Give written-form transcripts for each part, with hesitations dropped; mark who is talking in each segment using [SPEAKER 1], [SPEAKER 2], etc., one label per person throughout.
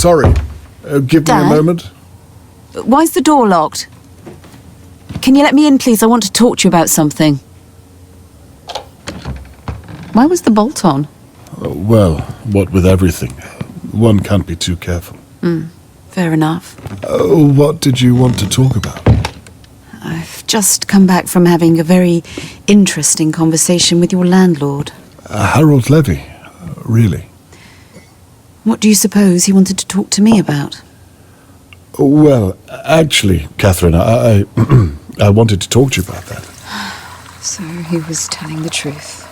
[SPEAKER 1] sorry. Give me a
[SPEAKER 2] Dad?
[SPEAKER 1] moment.
[SPEAKER 2] Why's the door locked? Can you let me in, please? I want to talk to you about something. Why was the bolt on?
[SPEAKER 1] Well, what with everything, one can't be too careful.
[SPEAKER 2] Fair enough.
[SPEAKER 1] What did you want to talk about?
[SPEAKER 2] I've just come back from having a very interesting conversation with your landlord.
[SPEAKER 1] Harold Levy, really?
[SPEAKER 2] What do you suppose he wanted to talk to me about?
[SPEAKER 1] Well, actually, Catherine, I wanted to talk to you about that.
[SPEAKER 2] So he was telling the truth.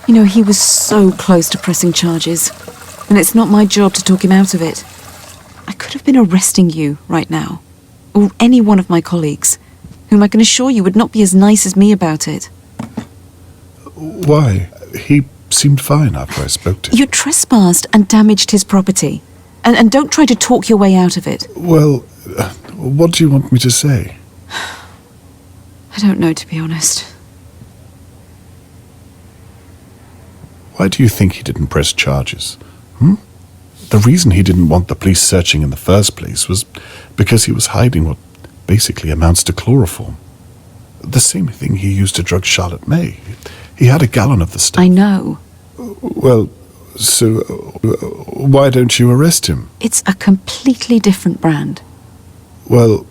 [SPEAKER 2] You know, he was so close to pressing charges, and it's not my job to talk him out of it. I could have been arresting you right now, or any one of my colleagues, whom I can assure you would not be as nice as me about it.
[SPEAKER 1] Why? He seemed fine after I spoke to him.
[SPEAKER 2] You trespassed and damaged his property, and don't try to talk your way out of it.
[SPEAKER 1] Well, what do you want me to say?
[SPEAKER 2] I don't know, to be honest.
[SPEAKER 1] Why do you think he didn't press charges? The reason he didn't want the police searching in the first place was because he was hiding what basically amounts to chloroform. The same thing he used to drug Charlotte May. He had a gallon of the stuff.
[SPEAKER 2] I know.
[SPEAKER 1] Well, so why don't you arrest him?
[SPEAKER 2] It's a completely different brand.
[SPEAKER 1] Well,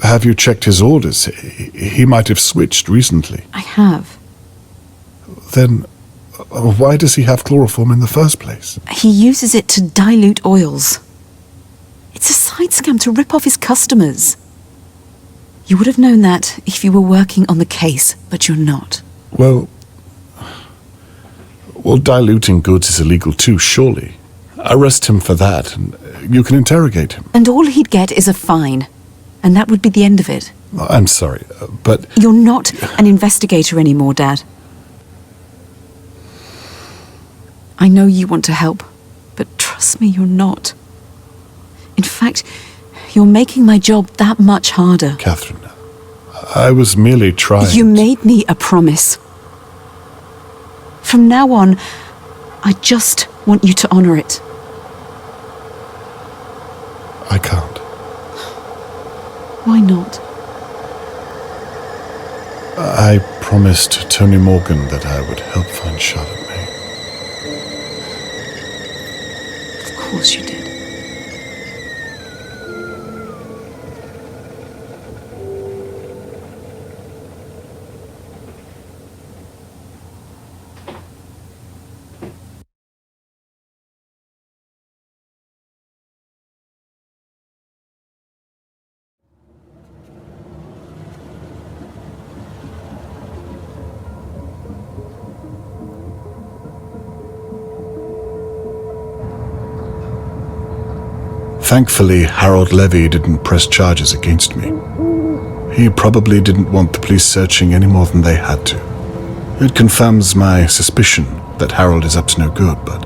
[SPEAKER 1] have you checked his orders? He might have switched recently.
[SPEAKER 2] I have.
[SPEAKER 1] Then why does he have chloroform in the first place?
[SPEAKER 2] He uses it to dilute oils. It's a side scam to rip off his customers. You would have known that if you were working on the case, but you're not.
[SPEAKER 1] Well, diluting goods is illegal too, surely. Arrest him for that, and you can interrogate him.
[SPEAKER 2] And all he'd get is a fine. And that would be the end of it.
[SPEAKER 1] I'm sorry, but...
[SPEAKER 2] You're not an investigator anymore, Dad. I know you want to help, but trust me, you're not. In fact, you're making my job that much harder.
[SPEAKER 1] Catherine, I was merely trying...
[SPEAKER 2] You made me a promise. From now on, I just want you to honor it.
[SPEAKER 1] I can't.
[SPEAKER 2] Why not?
[SPEAKER 1] I promised Tony Morgan that I would help find Charlotte May.
[SPEAKER 2] Of course you did.
[SPEAKER 1] Thankfully, Harold Levy didn't press charges against me. He probably didn't want the police searching any more than they had to. It confirms my suspicion that Harold is up to no good, but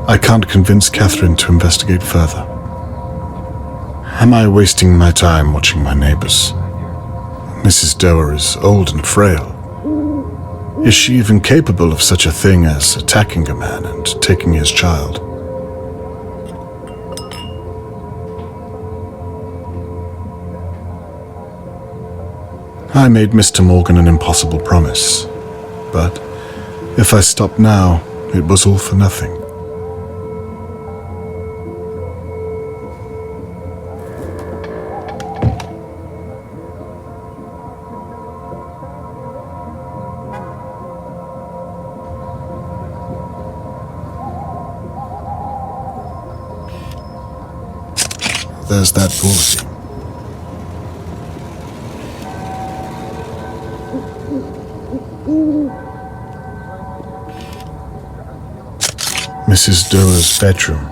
[SPEAKER 1] I can't convince Catherine to investigate further. Am I wasting my time watching my neighbors? Mrs. Doerr is old and frail. Is she even capable of such a thing as attacking a man and taking his child? I made Mr. Morgan an impossible promise, but if I stopped now, it was all for nothing. There's that boy. Mrs. Doerr's bedroom.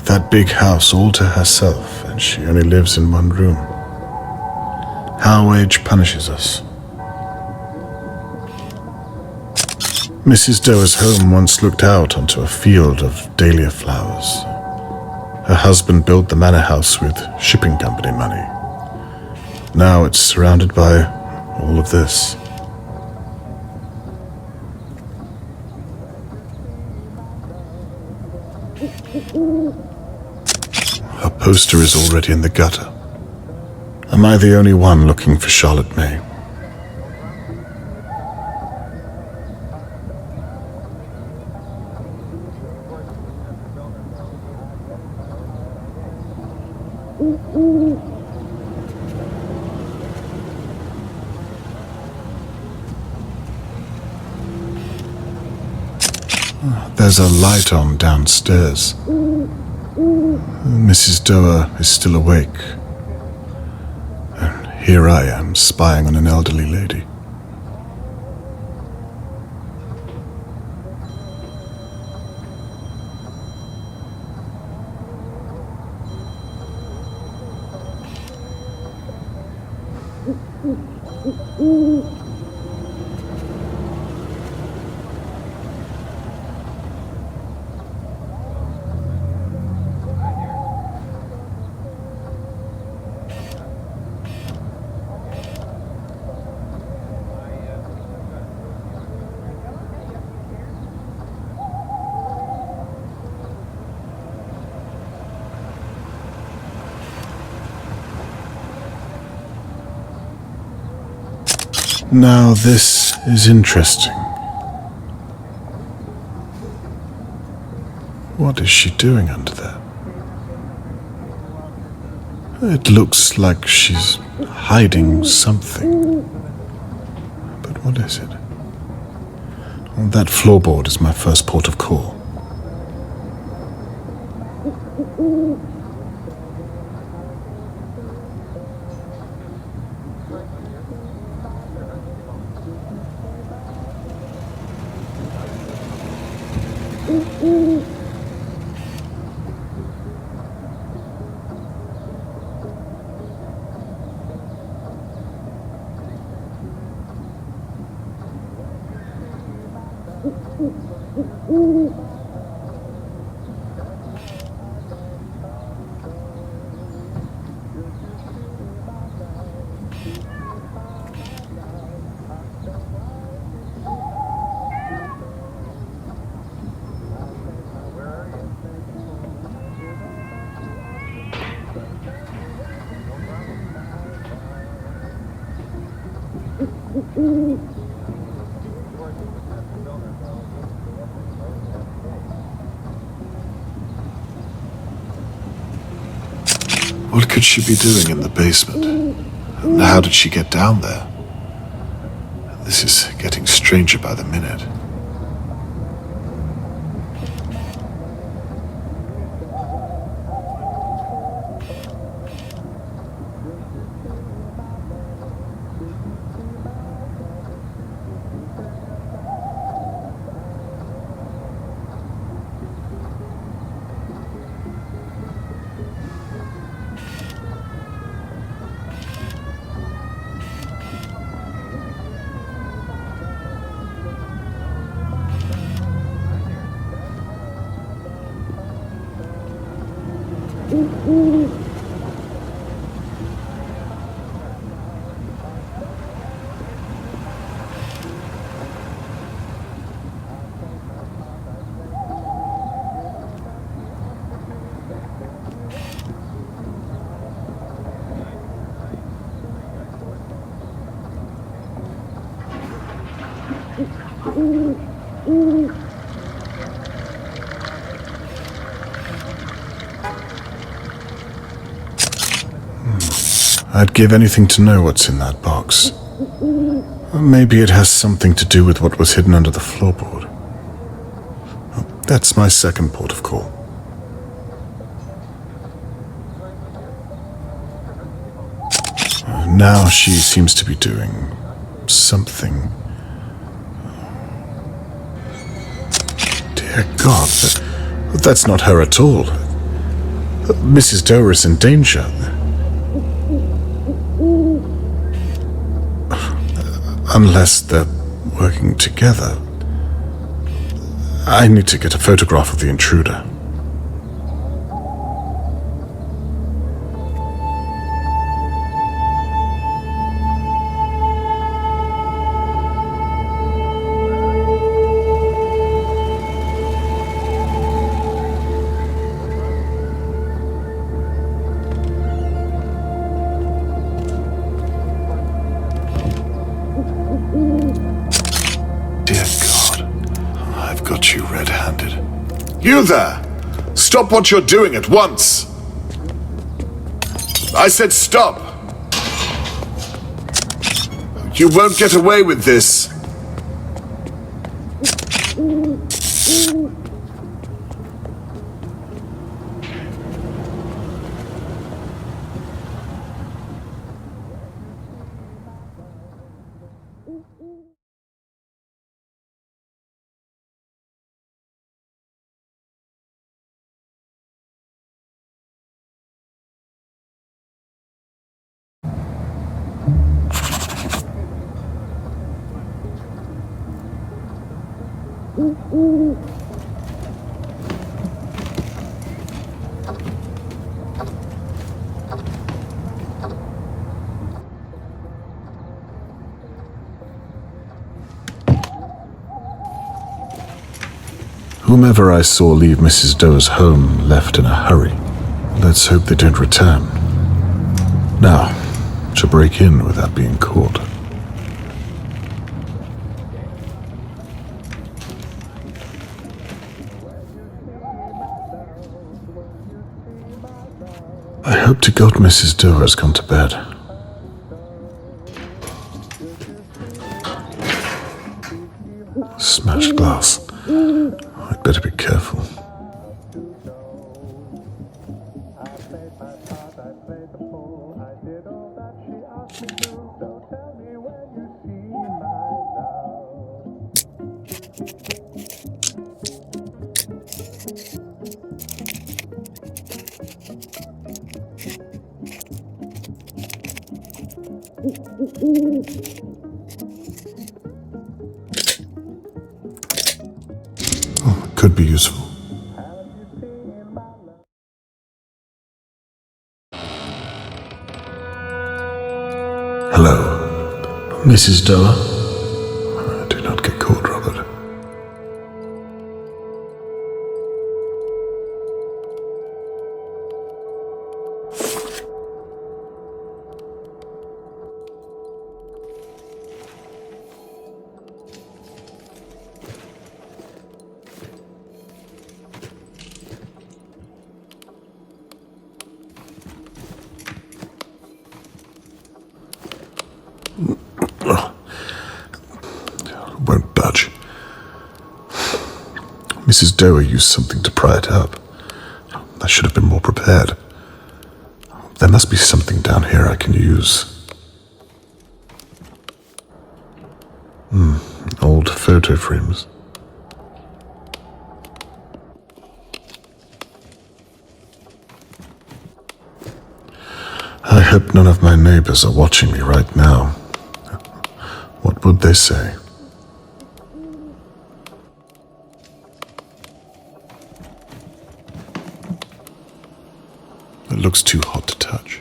[SPEAKER 1] That big house all to herself, and she only lives in one room. How age punishes us. Mrs. Doerr's home once looked out onto a field of dahlia flowers. Her husband built the manor house with shipping company money. Now it's surrounded by all of this. poster is already in the gutter. Am I the only one looking for Charlotte May? There's a light on downstairs. Mrs. Doerr is still awake. And here I am, spying on an elderly lady. Now this is interesting. What is she doing under there? It looks like she's hiding something. But what is it? Well, that floorboard is my first port of call. What could she be doing in the basement? And how did she get down there? This is getting stranger by the minute. I'd give anything to know what's in that box. Maybe it has something to do with what was hidden under the floorboard. That's my second port of call. Now she seems to be doing something. Dear God, that's not her at all. Mrs. Doerr is in danger. Unless they're working together. I need to get a photograph of the intruder. You there! Stop what you're doing at once! I said stop! You won't get away with this! Whomever I saw leave Mrs. Doerr's home left in a hurry. Let's hope they don't return. Now, to break in without being caught. I hope to God Mrs. Doerr has gone to bed. Smashed glass. I'd better be careful. Oh, it could be useful. Hello, Mrs. Doerr. Do not get caught, Robert. Won't budge. Mrs. Doerr used something to pry it up. I should have been more prepared. There must be something down here I can use. Old photo frames. I hope none of my neighbors are watching me right now. What would they say? It looks too hot to touch.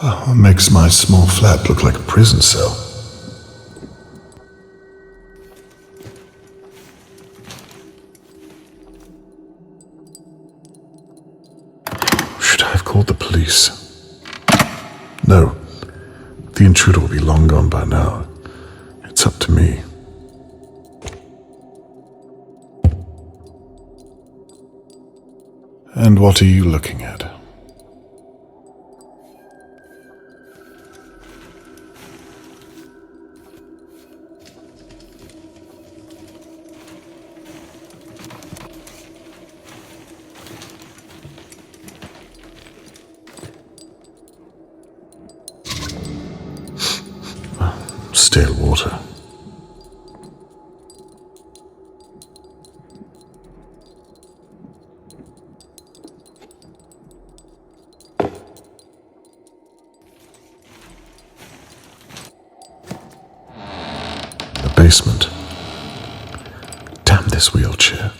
[SPEAKER 1] Oh, makes my small flat look like a prison cell. Should I have called the police? No. The intruder will be long gone by now. It's up to me. And what are you looking at? Stale water. The basement. Damn this wheelchair.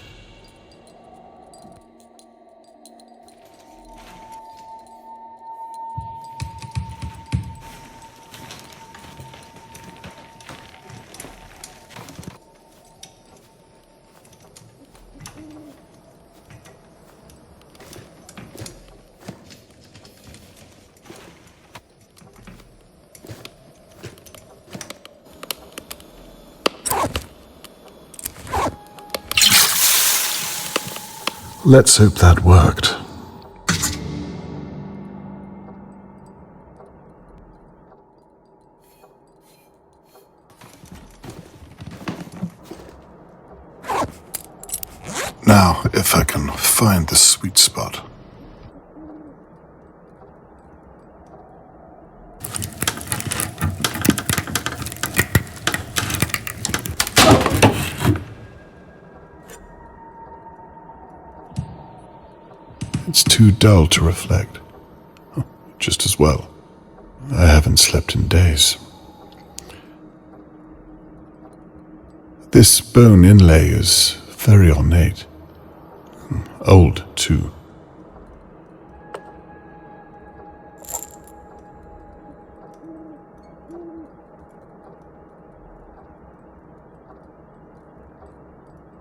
[SPEAKER 1] Let's hope that worked. Now, if I can find the sweet spot. It's too dull to reflect. Oh, just as well. I haven't slept in days. This bone inlay is very ornate. Old, too.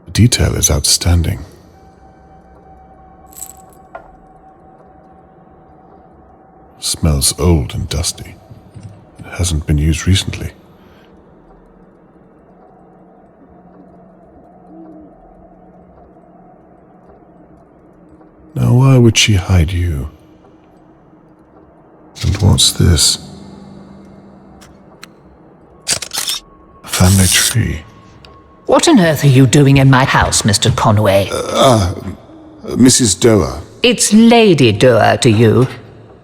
[SPEAKER 1] The detail is outstanding. Smells old and dusty. It hasn't been used recently. Now, why would she hide you? And what's this? A family tree.
[SPEAKER 3] What on earth are you doing in my house, Mr. Conway?
[SPEAKER 1] Mrs. Doerr.
[SPEAKER 3] It's Lady Doerr to you.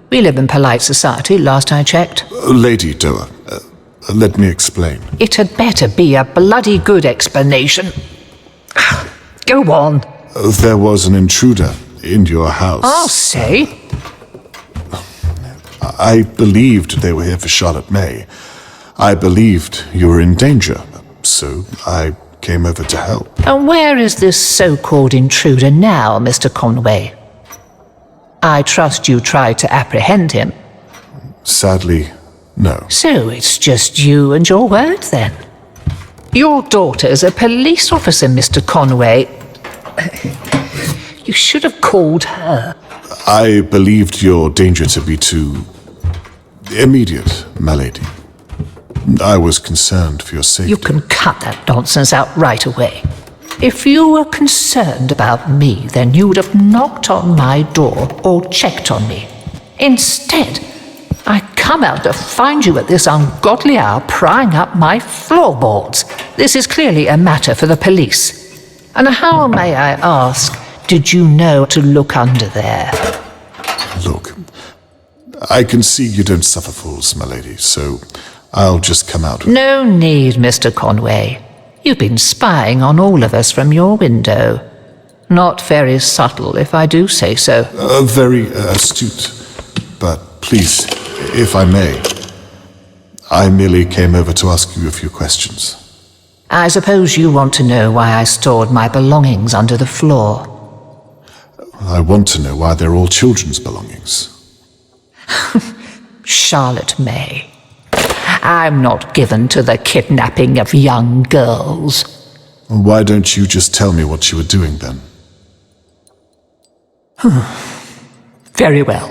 [SPEAKER 3] We live in polite society, last I checked.
[SPEAKER 1] Lady Doerr. Let me explain.
[SPEAKER 3] It had better be a bloody good explanation. Go on.
[SPEAKER 1] There was an intruder in your house.
[SPEAKER 3] I'll say.
[SPEAKER 1] I believed they were here for Charlotte May. I believed you were in danger, so I came over to help.
[SPEAKER 3] And where is this so-called intruder now, Mr. Conway? I trust you tried to apprehend him.
[SPEAKER 1] Sadly, no.
[SPEAKER 3] So it's just you and your word, then? Your daughter's a police officer, Mr. Conway. You should have called her.
[SPEAKER 1] I believed your danger to be too immediate, my lady. I was concerned for your safety.
[SPEAKER 3] You can cut that nonsense out right away. If you were concerned about me, then you would have knocked on my door or checked on me. Instead, I come out to find you at this ungodly hour prying up my floorboards. This is clearly a matter for the police. And how, may I ask, did you know to look under there?
[SPEAKER 1] Look, I can see you don't suffer fools, my lady, so I'll just come out.
[SPEAKER 3] No need, Mr. Conway. You've been spying on all of us from your window. Not very subtle, if I do say so.
[SPEAKER 1] Very astute. But please, if I may, I merely came over to ask you a few questions.
[SPEAKER 3] I suppose you want to know why I stored my belongings under the floor.
[SPEAKER 1] I want to know why they're all children's belongings.
[SPEAKER 3] Charlotte May. I'm not given to the kidnapping of young girls.
[SPEAKER 1] Why don't you just tell me what you were doing then?
[SPEAKER 3] Very well.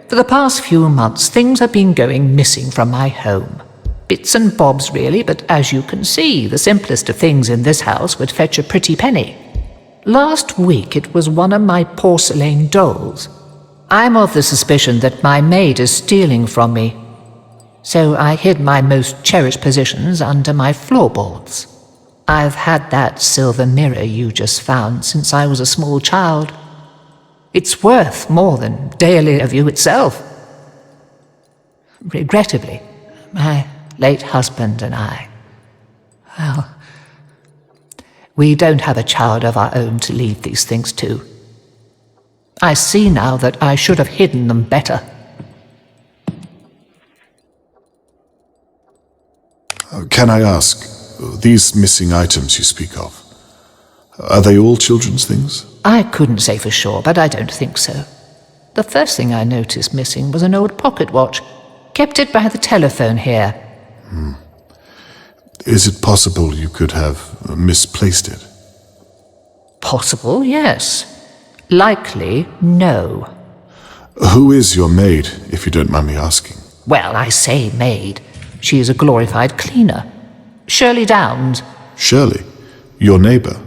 [SPEAKER 3] For the past few months, things have been going missing from my home. Bits and bobs, really, but as you can see, the simplest of things in this house would fetch a pretty penny. Last week, it was one of my porcelain dolls. I'm of the suspicion that my maid is stealing from me. So I hid my most cherished possessions under my floorboards. I've had that silver mirror you just found since I was a small child. It's worth more than Dahlia view itself. Regrettably, my late husband and I, well, we don't have a child of our own to leave these things to. I see now that I should have hidden them better.
[SPEAKER 1] Can I ask, these missing items you speak of, are they all children's things?
[SPEAKER 3] I couldn't say for sure, but I don't think so. The first thing I noticed missing was an old pocket watch. Kept it by the telephone here.
[SPEAKER 1] Is it possible you could have misplaced it?
[SPEAKER 3] Possible, yes. Likely, no.
[SPEAKER 1] Who is your maid, if you don't mind me asking?
[SPEAKER 3] Well, I say maid. She is a glorified cleaner. Shirley Downs.
[SPEAKER 1] Shirley, your neighbour.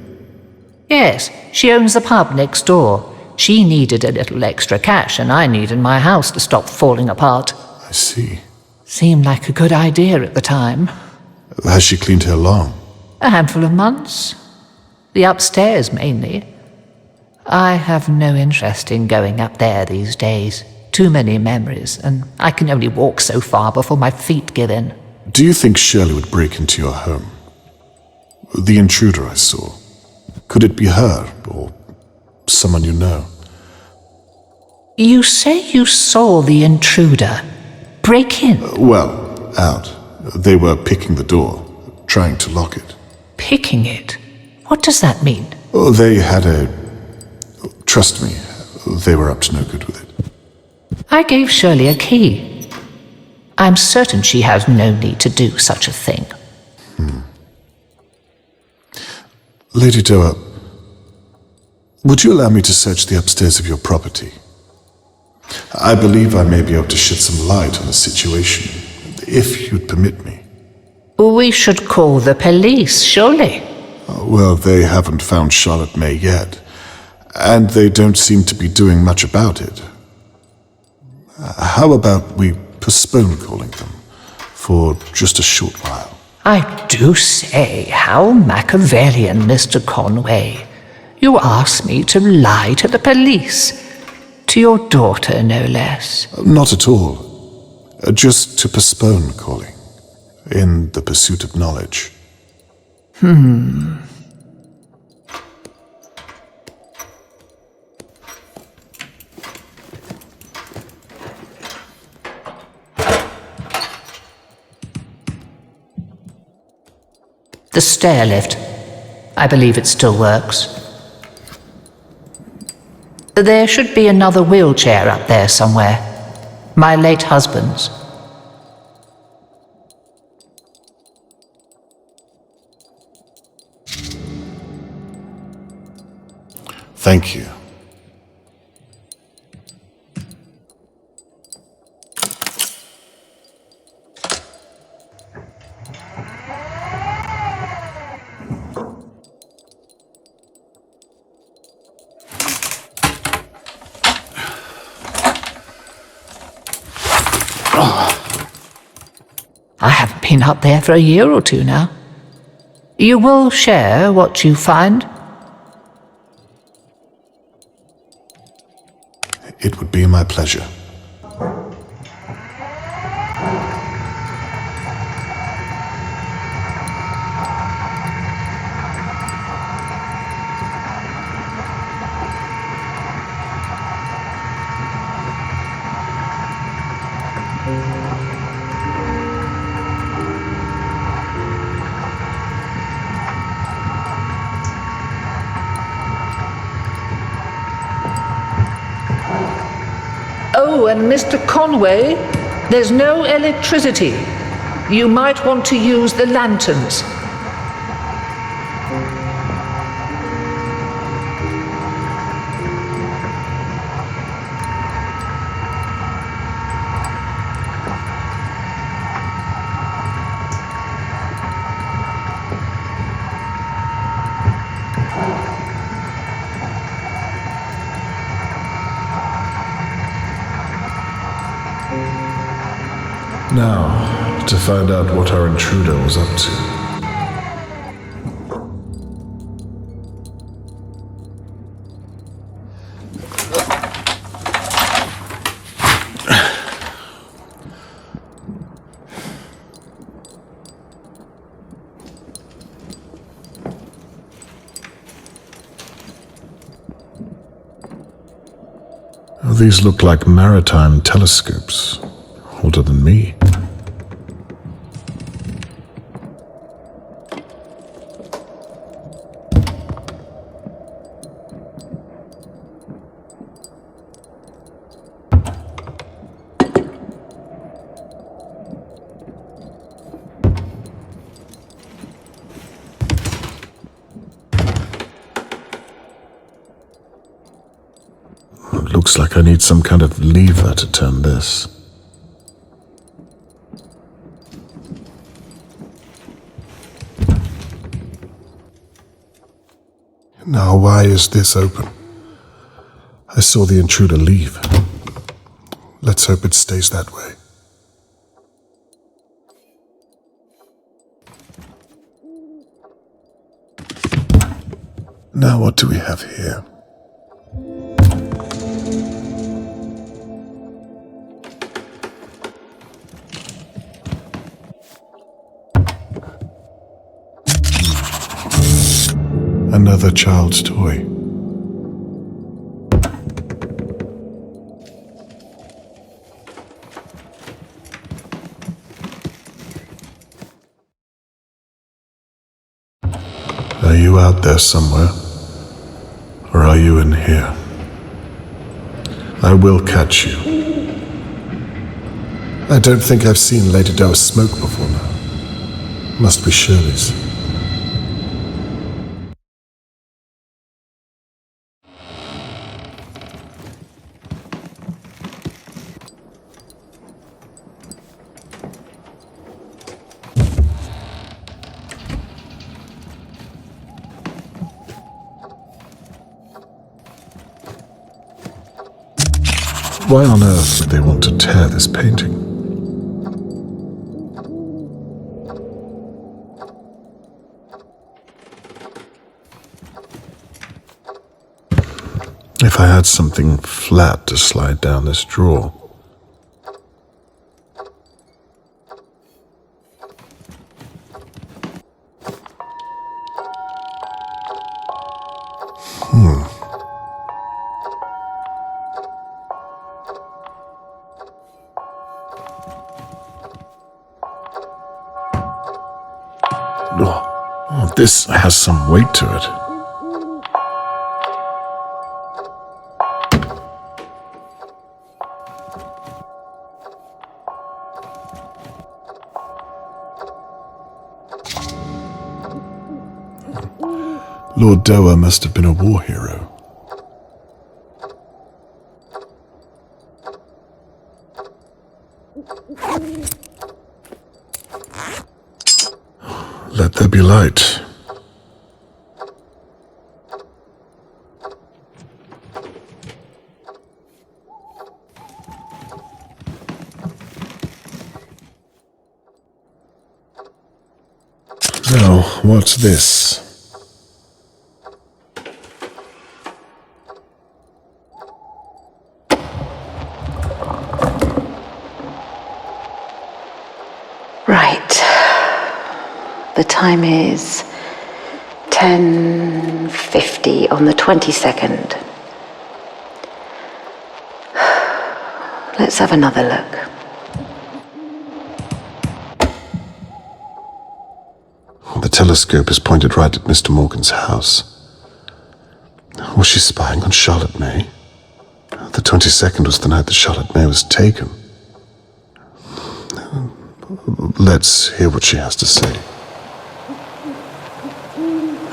[SPEAKER 3] Yes, she owns the pub next door. She needed a little extra cash, and I needed my house to stop falling apart.
[SPEAKER 1] I see.
[SPEAKER 3] Seemed like a good idea at the time.
[SPEAKER 1] Has she cleaned her long?
[SPEAKER 3] A handful of months. The upstairs, mainly. I have no interest in going up there these days. Too many memories, and I can only walk so far before my feet give in.
[SPEAKER 1] Do you think Shirley would break into your home? The intruder I saw. Could it be her, or someone you know?
[SPEAKER 3] You say you saw the intruder break in?
[SPEAKER 1] Well, out. They were picking the door, trying to lock it.
[SPEAKER 3] Picking it? What does that mean?
[SPEAKER 1] Oh, they had a... Trust me, they were up to no good with it.
[SPEAKER 3] I gave Shirley a key. I'm certain she has no need to do such a thing.
[SPEAKER 1] Lady Doerr, would you allow me to search the upstairs of your property? I believe I may be able to shed some light on the situation, if you'd permit me.
[SPEAKER 3] We should call the police, surely.
[SPEAKER 1] Well, they haven't found Charlotte May yet, and they don't seem to be doing much about it. How about we postpone calling them for just a short while?
[SPEAKER 3] I do say, how Machiavellian, Mr. Conway. You asked me to lie to the police. To your daughter, no less.
[SPEAKER 1] Not at all. Just to postpone calling, in the pursuit of knowledge.
[SPEAKER 3] The stair lift. I believe it still works. There should be another wheelchair up there somewhere. My late husband's.
[SPEAKER 1] Thank you.
[SPEAKER 3] I haven't been up there for a year or two now. You will share what you find?
[SPEAKER 1] It would be my pleasure.
[SPEAKER 3] Oh, and Mr. Conway, there's no electricity. You might want to use the lanterns.
[SPEAKER 1] Now, to find out what our intruder was up to. These look like maritime telescopes, older than me. Looks like I need some kind of lever to turn this. Now, why is this open? I saw the intruder leave. Let's hope it stays that way. Now, what do we have here? Another child's toy. Are you out there somewhere? Or are you in here? I will catch you. I don't think I've seen Lady Doerr smoke before now. Must be Shirley's. Why on earth would they want to tear this painting? If I had something flat to slide down this drawer. Oh, this has some weight to it. Lord Doerr must have been a war hero. Let there be light. Now, what's this?
[SPEAKER 4] Right. The time is 10:50 on the 22nd. Let's have another look.
[SPEAKER 1] The telescope is pointed right at Mr. Morgan's house. Was she spying on Charlotte May? The 22nd was the night that Charlotte May was taken. Let's hear what she has to say.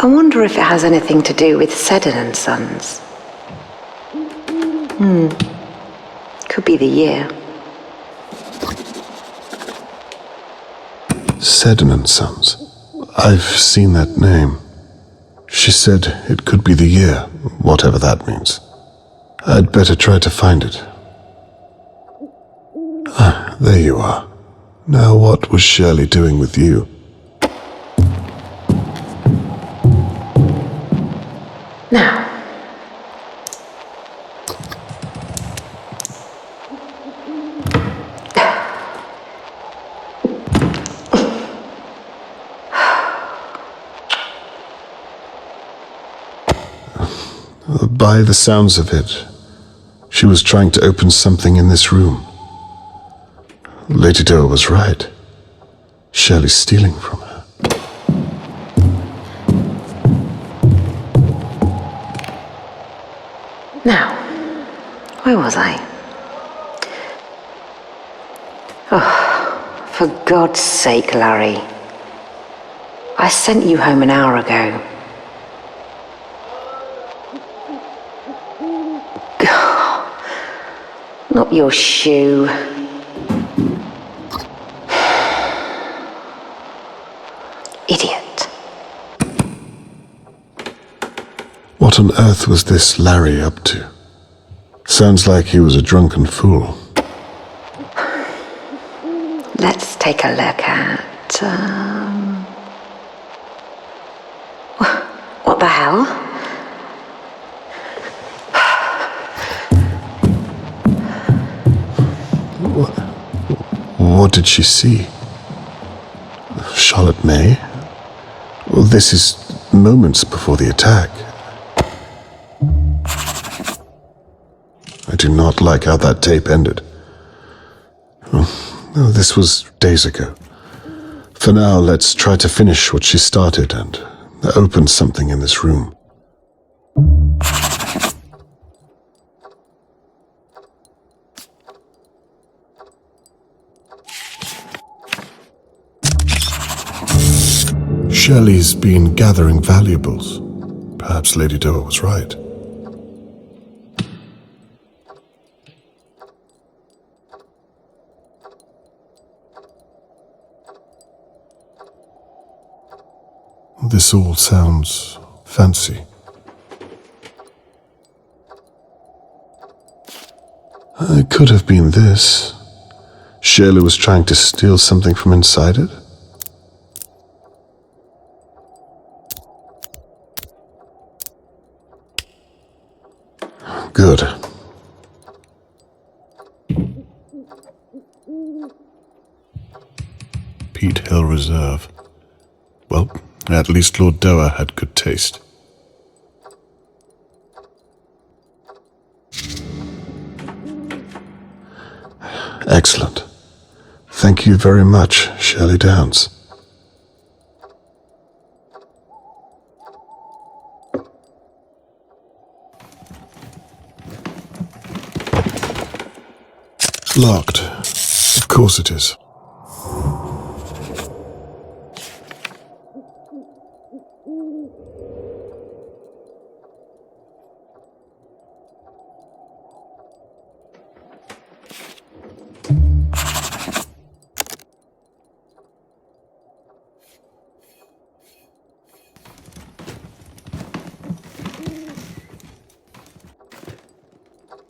[SPEAKER 4] I wonder if it has anything to do with Seddon and Sons. Could be the year.
[SPEAKER 1] Seddon and Sons. I've seen that name. She said it could be the year, whatever that means. I'd better try to find it. Ah, there you are. Now what was Shirley doing with you?
[SPEAKER 4] Now,
[SPEAKER 1] By the sounds of it, she was trying to open something in this room. Lady Doerr was right. Shirley's stealing from her.
[SPEAKER 4] now, where was I? Oh, for God's sake, Larry. I sent you home an hour ago. Not your shoe. Idiot.
[SPEAKER 1] What on earth was this Larry up to? Sounds like he was a drunken fool.
[SPEAKER 4] Let's take a look at... What the hell?
[SPEAKER 1] What did she see? Charlotte May? Well, this is moments before the attack. I do not like how that tape ended. Oh, this was days ago. For now, let's try to finish what she started and open something in this room. Shelley's been gathering valuables. Perhaps Lady Doerr was right. This all sounds fancy. It could have been this. Shirley was trying to steal something from inside it? Good. Peat Hill Reserve. Well, at least Lord Doerr had good taste. Excellent. Thank you very much, Shirley Downs. Locked. Of course it is.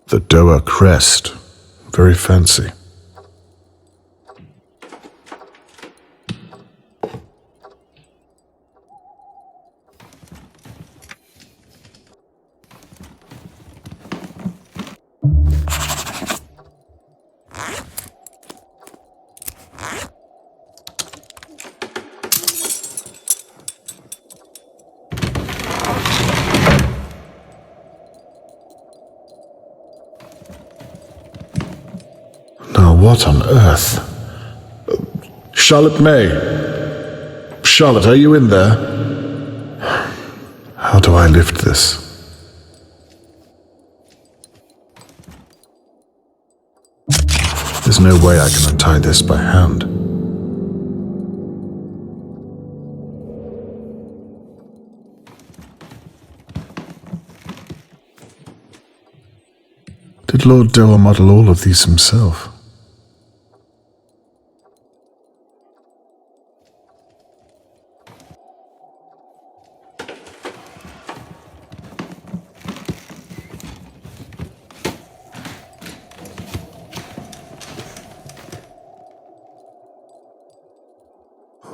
[SPEAKER 1] The Doerr crest. Very fancy. What on earth? Charlotte May? Charlotte, are you in there? How do I lift this? There's no way I can untie this by hand. Did Lord Doerr model all of these himself?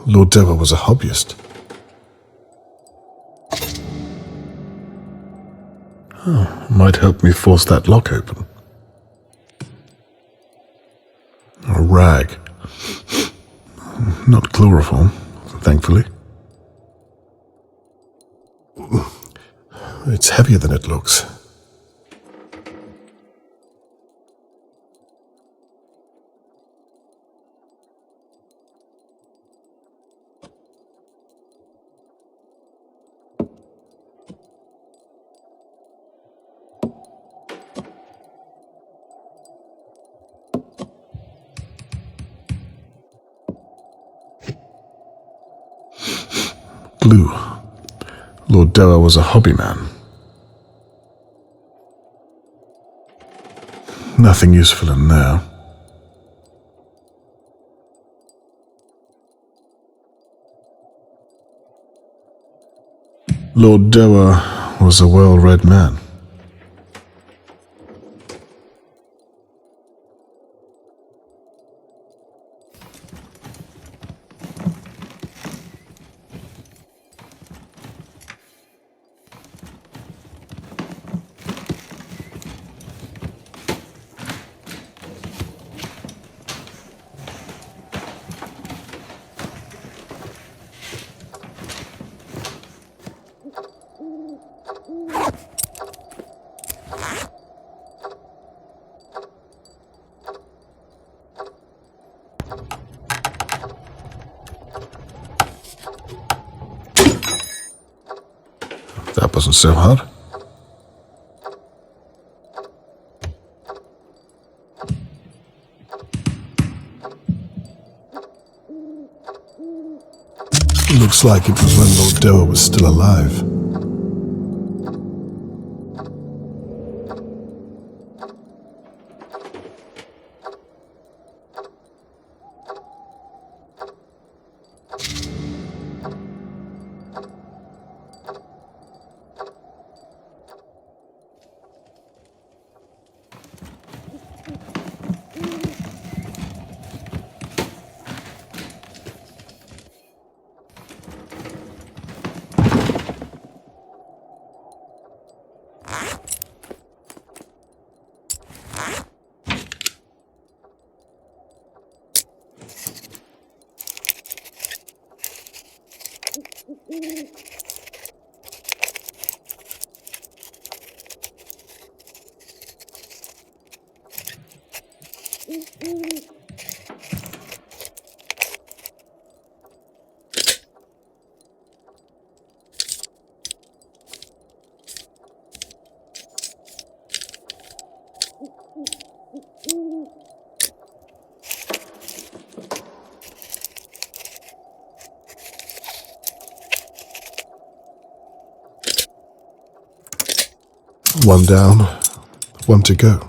[SPEAKER 1] Lord Doerr was a hobbyist. Oh, might help me force that lock open. A rag. Not chloroform, thankfully. It's heavier than it looks. Glue. Lord Doerr was a hobby man. Nothing useful in there. Lord Doerr was a well-read man. That wasn't so hard. Looks like it was when Lord Doerr was still alive. One down, one to go.